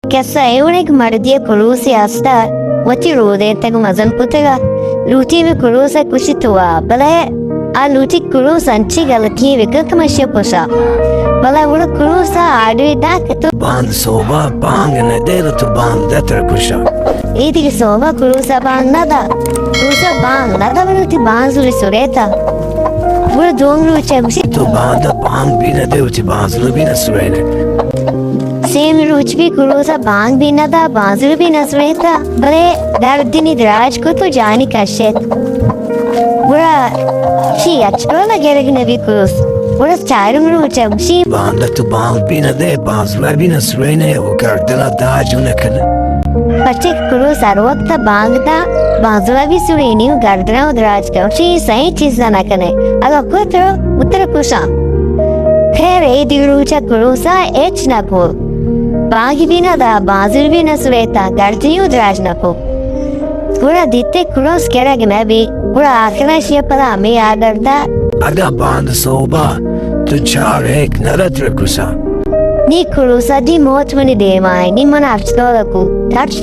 Kessa è unik mardia kulusi asta wati rode tag mazan putega luti vi kulusa kushitwa bala a luti kulusa anchi galati vikak mashe posa bala ura kulusa adi dak to band soba bang ne der to band detra kusha idi soba kulusa bang nada kulusa bang nada luti bang suri sureta ura dongru chemsi to band bang bina devti bang bina surene same रुच भी कुरोसा बांग भी न था बांसुर भी न सुने था बड़े दर्दिनी दराज को तो जानी कश्यप बुरा शी अच्छा लगे लेकिन अभी कुरोस बुरा स्टाइल में रुच है she band to bang bina de bang bina surene o kardela daaj unakan बच्चे कुरोस हर वक्त बांग था बांसुर भी सुने नहीं गर्दना और दराज का शी सही चीज़ ना करने अगर कोई तो उत्तर कुशा खैर ये दिलूचा कुरोसा एच ना को बागी भी ना था बाजुर भी न सुवेता गर्दियों दराज न को पूरा दिते कुरोस कह कि मैं भी पूरा आखिर शिया पर हमें याद आता aga band soba to char ek naratra kusa नी कुरोसा दी मौत मनी दे माय नी मन अर्च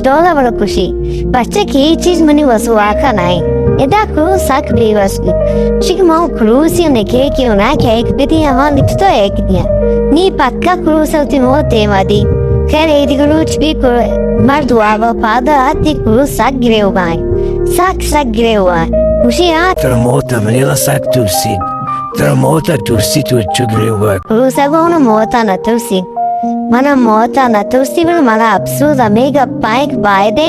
डॉलर वाला खुशी बच्चे की चीज मनी वसु आका नहीं इधर कुरोस साक भी वसु शिक माउ कुरोसी ने के क्यों ना क्या एक बिती यहाँ लिख तो एक दिया नी पक्का कुरोसा उतनी मौत दे मादी खैर ये दिगरूच भी मर्दुआवा पादा आती कुरोस साक गिरे हुआ साक गिरे हुआ उसे याद termota vanilla sak tursi termota tursi to chugre wa कुरोसा को उन्हें मौता न तुसी मना मौता न तुसी पर मना अफसोस अमेगा पाइक बायदे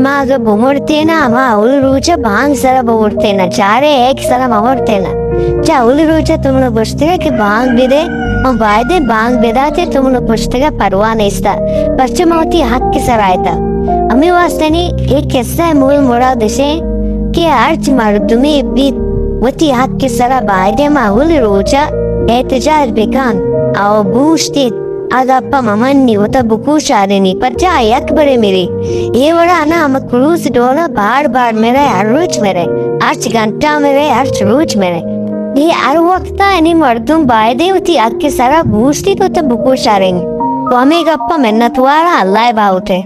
माँ जो बुमरते ना माँ उल रूचा बांग सरा बुमरते ना चारे एक सरा ममरते ना चा उल रूचा तुम लोग पूछते हैं कि बांग बिदे और बायदे बांग बिदाते तुम लोग पूछते हैं परवाह नहीं स्था बच्चे मौती हक के सराय था अमी वास्ते नहीं एक किस्सा है मूल मुरा दिशे कि अर्च मर्दुमी भी वती हक के सरा बायदे माँ उल रूचा एहतजाज बेकान आओ बूश्ती आदापा ममन्नी वो तब बुकुश आ रही नहीं पर जा यक बड़े मेरे ये बड़ा ना हम क्रूज डोला बार मेरे हर रोज मेरे अर्च घंटा मेरे अर्च रोज मेरे ये हर वक्त नहीं मर्दुम बायदे होती आके सारा बूश्ती तो तब बुकुश आ रही को हमें गप्पा मेहनत वाला अल्लाह बाउटे